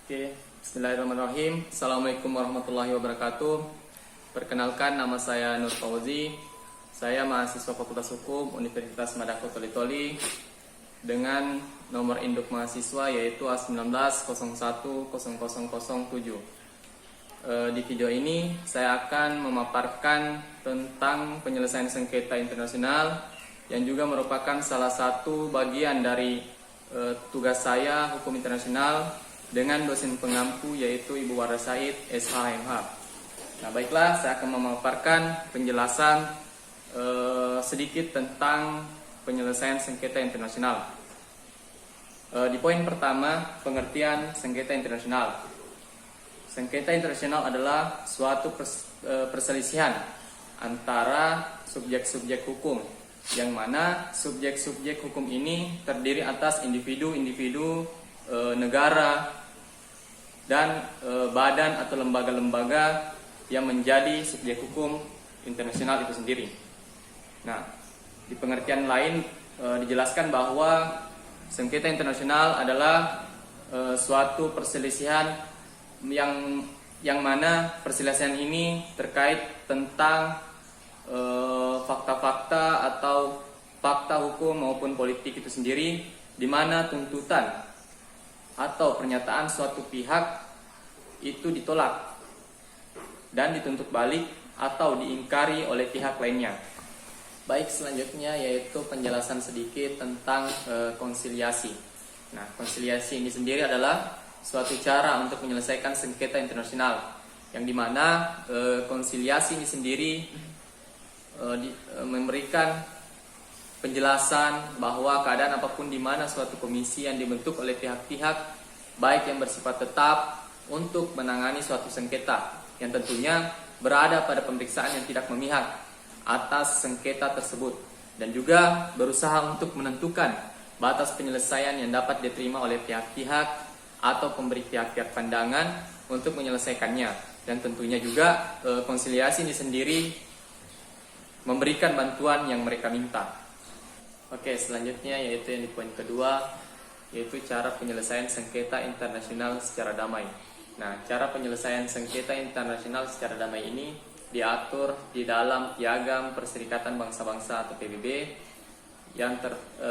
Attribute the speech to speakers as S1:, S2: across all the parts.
S1: Oke, Bismillahirrahmanirrahim. Assalamualaikum warahmatullahi wabarakatuh. Perkenalkan, nama saya Nur Fauzi. Saya mahasiswa Fakultas Hukum Universitas Madako Toli-Toli dengan nomor induk mahasiswa yaitu A19010007. Di video ini saya akan memaparkan tentang penyelesaian sengketa internasional yang juga merupakan salah satu bagian dari tugas saya hukum internasional dengan dosen pengampu yaitu Ibu Wardah Said, SH.MH. Nah, baiklah, saya akan memaparkan penjelasan sedikit tentang penyelesaian sengketa internasional. Di poin pertama, pengertian sengketa internasional. Sengketa internasional adalah suatu perselisihan antara subjek-subjek hukum, yang mana subjek-subjek hukum ini terdiri atas individu-individu, negara, dan badan atau lembaga-lembaga yang menjadi subjek hukum internasional itu sendiri. Nah, di pengertian lain dijelaskan bahwa sengketa internasional adalah suatu perselisihan yang mana perselisihan ini terkait tentang fakta-fakta atau fakta hukum maupun politik itu sendiri, di mana tuntutan atau pernyataan suatu pihak itu ditolak dan dituntut balik atau diingkari oleh pihak lainnya. Baik, selanjutnya yaitu penjelasan sedikit tentang konsiliasi. Nah, konsiliasi ini sendiri adalah suatu cara untuk menyelesaikan sengketa internasional, yang dimana konsiliasi ini sendiri memberikan penjelasan bahwa keadaan apapun di mana suatu komisi yang dibentuk oleh pihak-pihak baik yang bersifat tetap untuk menangani suatu sengketa yang tentunya berada pada pemeriksaan yang tidak memihak atas sengketa tersebut, dan juga berusaha untuk menentukan batas penyelesaian yang dapat diterima oleh pihak-pihak atau pemberi pihak-pihak pandangan untuk menyelesaikannya. Dan tentunya juga konsiliasi ini sendiri memberikan bantuan yang mereka minta. Oke, selanjutnya yaitu yang di poin kedua, yaitu cara penyelesaian sengketa internasional secara damai. Nah, cara penyelesaian sengketa internasional secara damai ini diatur di dalam Piagam Perserikatan Bangsa-Bangsa atau PBB yang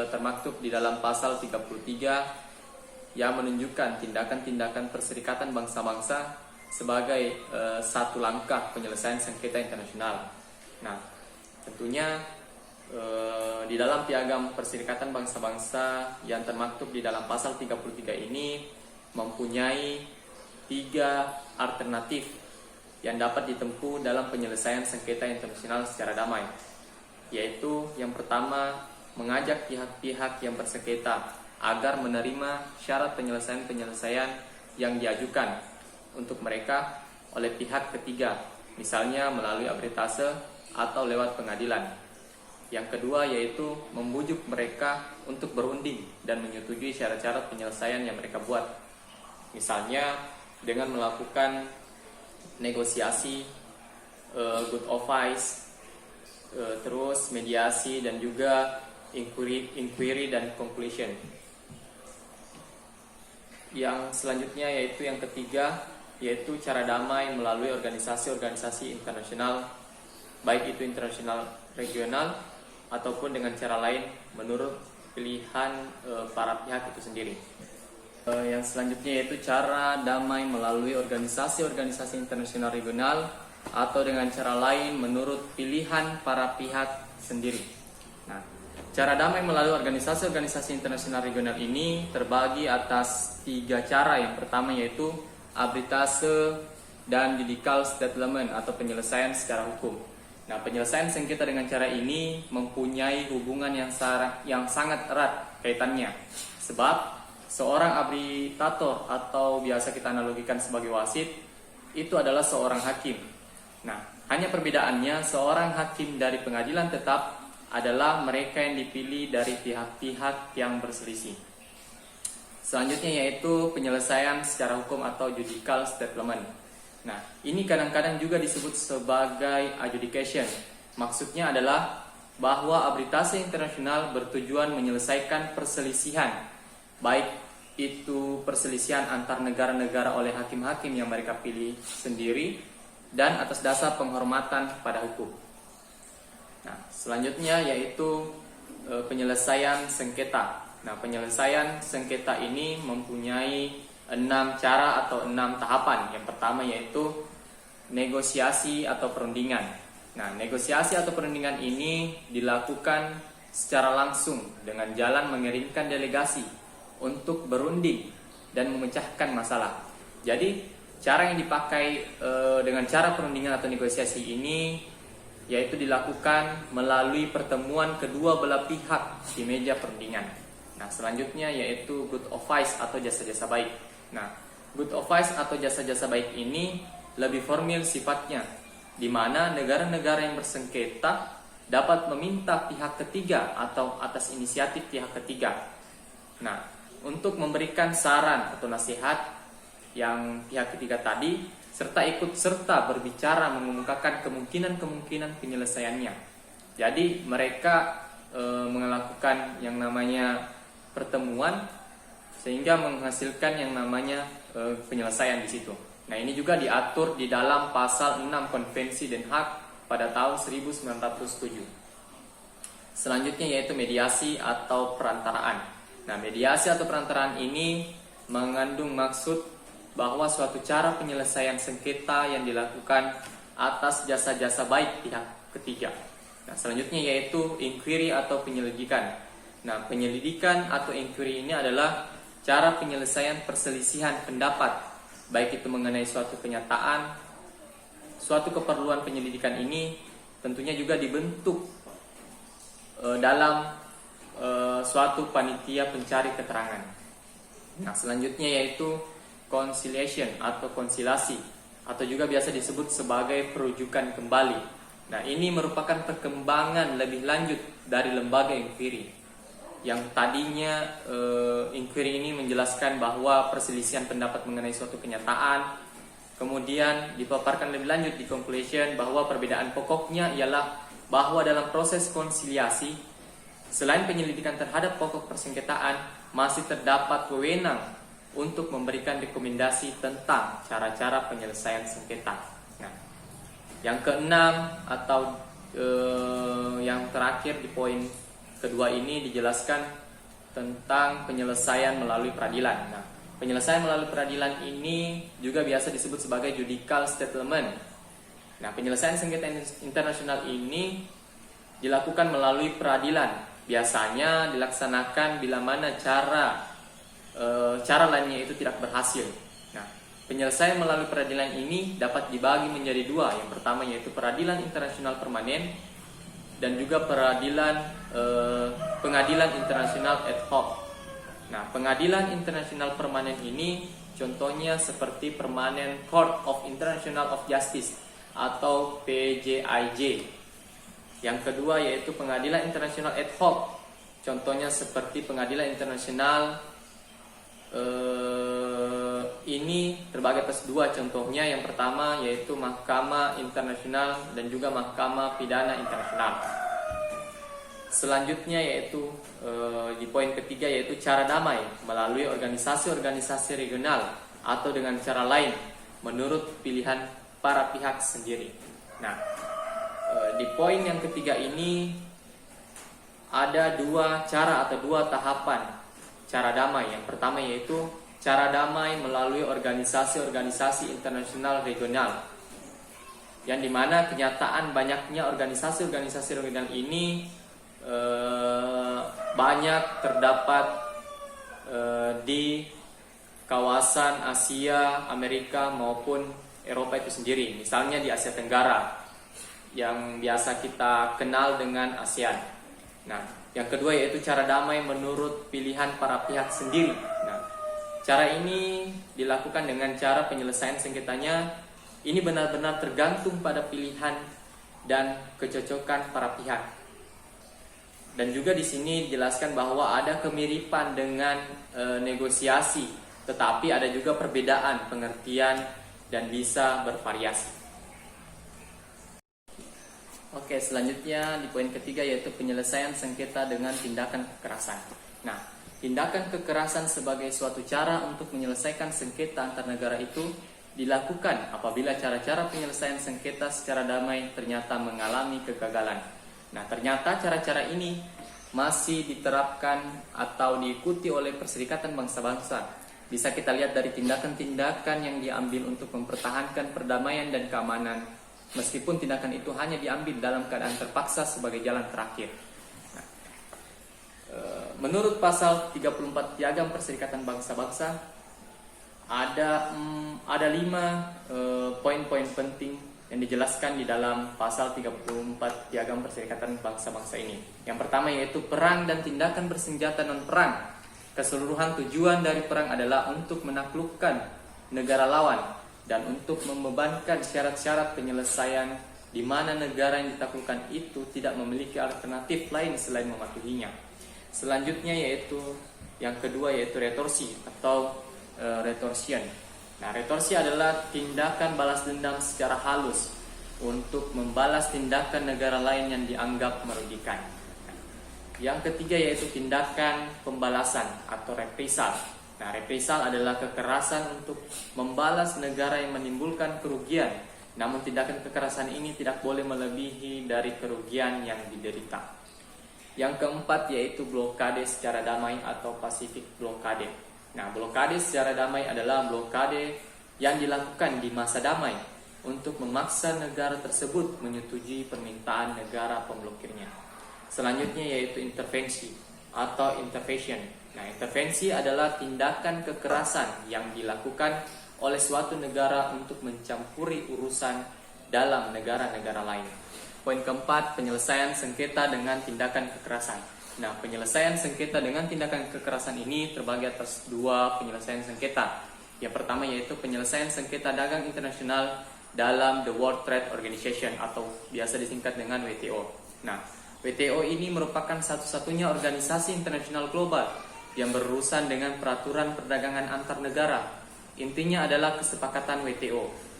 S1: termaktub di dalam pasal 33 yang menunjukkan tindakan-tindakan Perserikatan Bangsa-Bangsa sebagai satu langkah penyelesaian sengketa internasional. Nah, tentunya di dalam Piagam Perserikatan Bangsa-Bangsa yang termaktub di dalam pasal 33 ini mempunyai 3 alternatif yang dapat ditempuh dalam penyelesaian sengketa internasional secara damai, yaitu yang pertama, mengajak pihak-pihak yang bersengketa agar menerima syarat penyelesaian-penyelesaian yang diajukan untuk mereka oleh pihak ketiga, misalnya melalui arbitrase atau lewat pengadilan. Yang kedua yaitu membujuk mereka untuk berunding dan menyetujui syarat-syarat penyelesaian yang mereka buat, misalnya dengan melakukan negosiasi, good advice, terus mediasi, dan juga inquiry dan conclusion. Yang selanjutnya yaitu yang ketiga, yaitu cara damai melalui organisasi-organisasi internasional, baik itu internasional regional ataupun dengan cara lain menurut pilihan para pihak itu sendiri. Yang selanjutnya yaitu cara damai melalui organisasi-organisasi internasional regional atau dengan cara lain menurut pilihan para pihak sendiri. Nah, cara damai melalui organisasi-organisasi internasional regional ini terbagi atas 3 cara. Yang pertama yaitu arbitrase dan judicial settlement atau penyelesaian secara hukum. Nah, penyelesaian sengketa dengan cara ini mempunyai hubungan yang sangat erat kaitannya, sebab seorang arbitrator atau biasa kita analogikan sebagai wasit itu adalah seorang hakim. Nah, hanya perbedaannya seorang hakim dari pengadilan tetap adalah mereka yang dipilih dari pihak-pihak yang berselisih. Selanjutnya yaitu penyelesaian secara hukum atau judicial settlement. Nah, ini kadang-kadang juga disebut sebagai adjudication. Maksudnya adalah bahwa arbitrase internasional bertujuan menyelesaikan perselisihan baik itu perselisihan antar negara-negara oleh hakim-hakim yang mereka pilih sendiri dan atas dasar penghormatan pada hukum. Nah, selanjutnya yaitu penyelesaian sengketa. Nah, penyelesaian sengketa ini mempunyai 6 cara atau 6 tahapan. Yang pertama yaitu negosiasi atau perundingan. Nah, negosiasi atau perundingan ini dilakukan secara langsung dengan jalan mengirimkan delegasi untuk berunding dan memecahkan masalah. Jadi, cara yang dipakai dengan cara perundingan atau negosiasi ini yaitu dilakukan melalui pertemuan kedua belah pihak di meja perundingan. Nah, selanjutnya yaitu good advice atau jasa-jasa baik. Nah, good advice atau jasa-jasa baik ini lebih formal sifatnya, di mana negara-negara yang bersengketa dapat meminta pihak ketiga atau atas inisiatif pihak ketiga. Nah, untuk memberikan saran atau nasihat yang pihak ketiga tadi, serta ikut serta berbicara mengemukakan kemungkinan-kemungkinan penyelesaiannya. Jadi mereka melakukan yang namanya pertemuan sehingga menghasilkan yang namanya penyelesaian di situ. Nah, ini juga diatur di dalam pasal 6 Konvensi Den Haag pada tahun 1907. Selanjutnya yaitu mediasi atau perantaraan. Nah, mediasi atau perantaraan ini mengandung maksud bahwa suatu cara penyelesaian sengketa yang dilakukan atas jasa-jasa baik pihak ketiga. Nah, selanjutnya yaitu inquiry atau penyelidikan. Nah, penyelidikan atau inquiry ini adalah cara penyelesaian perselisihan pendapat, baik itu mengenai suatu kenyataan, suatu keperluan penyelidikan ini tentunya juga dibentuk dalam suatu panitia pencari keterangan. Nah, selanjutnya yaitu conciliation atau konsilasi, atau juga biasa disebut sebagai perujukan kembali. Nah, ini merupakan perkembangan lebih lanjut dari lembaga inquiry. Yang tadinya inquiry ini menjelaskan bahwa perselisihan pendapat mengenai suatu kenyataan, kemudian dipaparkan lebih lanjut di conclusion bahwa perbedaan pokoknya ialah bahwa dalam proses konsiliasi, selain penyelidikan terhadap pokok persengketaan, masih terdapat wewenang untuk memberikan rekomendasi tentang cara-cara penyelesaian sengketa. Nah, yang keenam atau yang terakhir di poin kedua ini dijelaskan tentang penyelesaian melalui peradilan. Nah, penyelesaian melalui peradilan ini juga biasa disebut sebagai judicial settlement. Nah, penyelesaian sengketa internasional ini dilakukan melalui peradilan. Biasanya dilaksanakan bila mana cara lainnya itu tidak berhasil. Nah, penyelesaian melalui peradilan ini dapat dibagi menjadi dua. Yang pertama yaitu peradilan internasional permanen dan juga pengadilan internasional ad hoc. Nah, pengadilan internasional permanen ini contohnya seperti Permanent Court of International of Justice atau PJIJ. Yang kedua yaitu pengadilan internasional ad hoc. Contohnya seperti pengadilan internasional ini terbagi atas dua contohnya. Yang pertama yaitu Mahkamah Internasional dan juga Mahkamah Pidana Internasional. Selanjutnya yaitu di poin ketiga yaitu cara damai melalui organisasi-organisasi regional atau dengan cara lain menurut pilihan para pihak sendiri. Nah, di poin yang ketiga ini ada dua cara atau dua tahapan cara damai. Yang pertama yaitu cara damai melalui organisasi-organisasi internasional regional, yang dimana kenyataan banyaknya organisasi-organisasi regional ini banyak terdapat di kawasan Asia, Amerika maupun Eropa itu sendiri. Misalnya di Asia Tenggara yang biasa kita kenal dengan ASEAN. Nah, yang kedua yaitu cara damai menurut pilihan para pihak sendiri. Nah, cara ini dilakukan dengan cara penyelesaian sengketanya ini benar-benar tergantung pada pilihan dan kecocokan para pihak. Dan juga di sini dijelaskan bahwa ada kemiripan dengan negosiasi, tetapi ada juga perbedaan pengertian dan bisa bervariasi. Oke, selanjutnya di poin ketiga yaitu penyelesaian sengketa dengan tindakan kekerasan. Nah, tindakan kekerasan sebagai suatu cara untuk menyelesaikan sengketa antar negara itu dilakukan apabila cara-cara penyelesaian sengketa secara damai ternyata mengalami kegagalan. Nah, ternyata cara-cara ini masih diterapkan atau diikuti oleh Perserikatan Bangsa-Bangsa. Bisa kita lihat dari tindakan-tindakan yang diambil untuk mempertahankan perdamaian dan keamanan, meskipun tindakan itu hanya diambil dalam keadaan terpaksa sebagai jalan terakhir. Menurut pasal 34 Piagam Perserikatan Bangsa-Bangsa ada 5 poin-poin penting yang dijelaskan di dalam pasal 34 Piagam Perserikatan Bangsa-Bangsa ini. Yang pertama yaitu perang dan tindakan bersenjata non-perang. Keseluruhan tujuan dari perang adalah untuk menaklukkan negara lawan dan untuk membebankan syarat-syarat penyelesaian di mana negara yang ditaklukkan itu tidak memiliki alternatif lain selain mematuhinya. Selanjutnya yaitu yang kedua yaitu retorsi atau retorsion. Nah, retorsi adalah tindakan balas dendam secara halus untuk membalas tindakan negara lain yang dianggap merugikan. Yang ketiga yaitu tindakan pembalasan atau reprisal. Nah, reprisal adalah kekerasan untuk membalas negara yang menimbulkan kerugian. Namun tindakan kekerasan ini tidak boleh melebihi dari kerugian yang diderita. Yang keempat yaitu blokade secara damai atau Pacific blokade. Nah, blokade secara damai adalah blokade yang dilakukan di masa damai untuk memaksa negara tersebut menyetujui permintaan negara pemblokirnya. Selanjutnya yaitu intervensi atau intervention. Nah, intervensi adalah tindakan kekerasan yang dilakukan oleh suatu negara untuk mencampuri urusan dalam negara-negara lain. Poin keempat, penyelesaian sengketa dengan tindakan kekerasan. Nah, penyelesaian sengketa dengan tindakan kekerasan ini terbagi atas 2 penyelesaian sengketa. Yang pertama yaitu penyelesaian sengketa dagang internasional dalam The World Trade Organization atau biasa disingkat dengan WTO. Nah, WTO ini merupakan satu-satunya organisasi internasional global yang berurusan dengan peraturan perdagangan antar negara. Intinya adalah kesepakatan WTO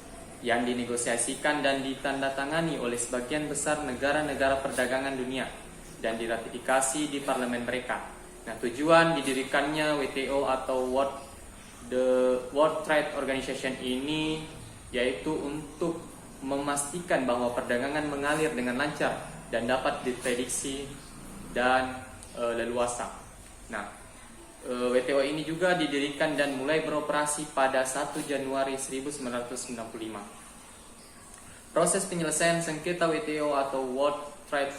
S1: yang dinegosiasikan dan ditandatangani oleh sebagian besar negara-negara perdagangan dunia dan diratifikasi di parlemen mereka. Nah, tujuan didirikannya WTO atau The World Trade Organization ini yaitu untuk memastikan bahwa perdagangan mengalir dengan lancar dan dapat diprediksi dan leluasa. Nah, WTO ini juga didirikan dan mulai beroperasi pada 1 Januari 1995. Proses penyelesaian sengketa WTO atau World Trade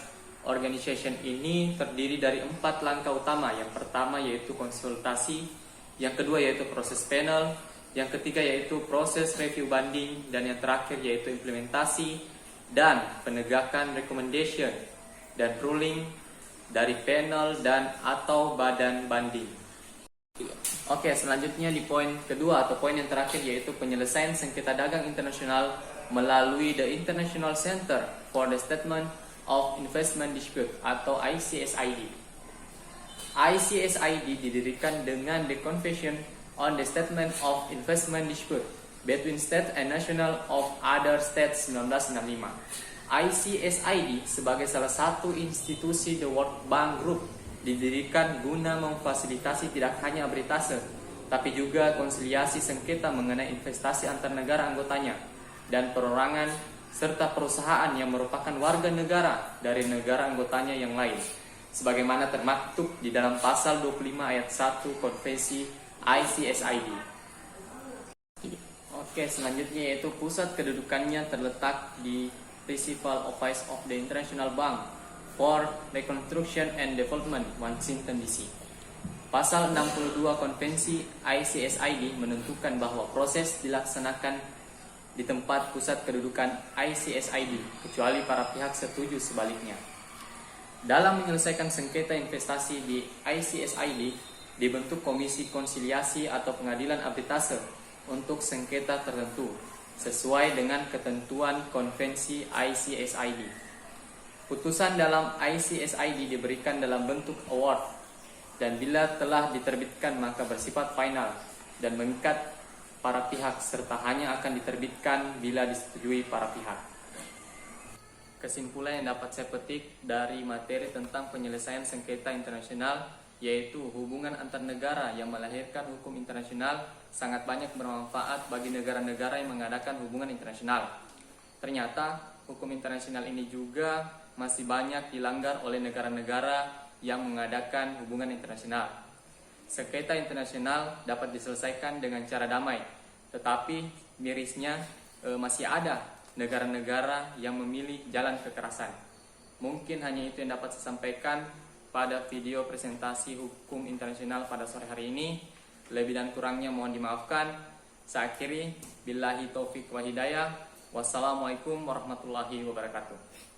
S1: Organization ini terdiri dari 4 langkah utama. Yang pertama yaitu konsultasi, yang kedua yaitu proses panel, yang ketiga yaitu proses review banding, dan yang terakhir yaitu implementasi dan penegakan recommendation dan ruling dari panel dan atau badan banding. Oke, selanjutnya di poin kedua atau poin yang terakhir yaitu penyelesaian sengketa dagang internasional melalui The International Center for the Settlement of Investment Dispute atau ICSID. ICSID didirikan dengan The Convention on the Settlement of Investment Dispute between States and National of Other States 1965. ICSID sebagai salah satu institusi The World Bank Group didirikan guna memfasilitasi tidak hanya arbitrase, tapi juga konsiliasi sengketa mengenai investasi antar negara anggotanya dan perorangan serta perusahaan yang merupakan warga negara dari negara anggotanya yang lain, sebagaimana termaktub di dalam pasal 25 ayat 1 Konvensi ICSID. Oke, selanjutnya yaitu pusat kedudukannya terletak di Principal Office of the International Bank for Reconstruction and Development, Washington DC. Pasal 62 Konvensi ICSID menentukan bahwa proses dilaksanakan di tempat pusat kedudukan ICSID kecuali para pihak setuju sebaliknya. Dalam menyelesaikan sengketa investasi di ICSID dibentuk komisi konsiliasi atau pengadilan arbitrase untuk sengketa tertentu sesuai dengan ketentuan konvensi ICSID. Putusan dalam ICSID diberikan dalam bentuk award dan bila telah diterbitkan maka bersifat final dan mengikat para pihak serta hanya akan diterbitkan bila disetujui para pihak. Kesimpulan yang dapat saya petik dari materi tentang penyelesaian sengketa internasional yaitu hubungan antar negara yang melahirkan hukum internasional sangat banyak bermanfaat bagi negara-negara yang mengadakan hubungan internasional. Ternyata hukum internasional ini juga masih banyak dilanggar oleh negara-negara yang mengadakan hubungan internasional. Sengketa internasional dapat diselesaikan dengan cara damai, tetapi mirisnya masih ada negara-negara yang memilih jalan kekerasan. Mungkin hanya itu yang dapat saya sampaikan pada video presentasi hukum internasional pada sore hari ini. Lebih dan kurangnya mohon dimaafkan. Saya akhiri, billahi taufik wa hidayah. Wassalamualaikum warahmatullahi wabarakatuh.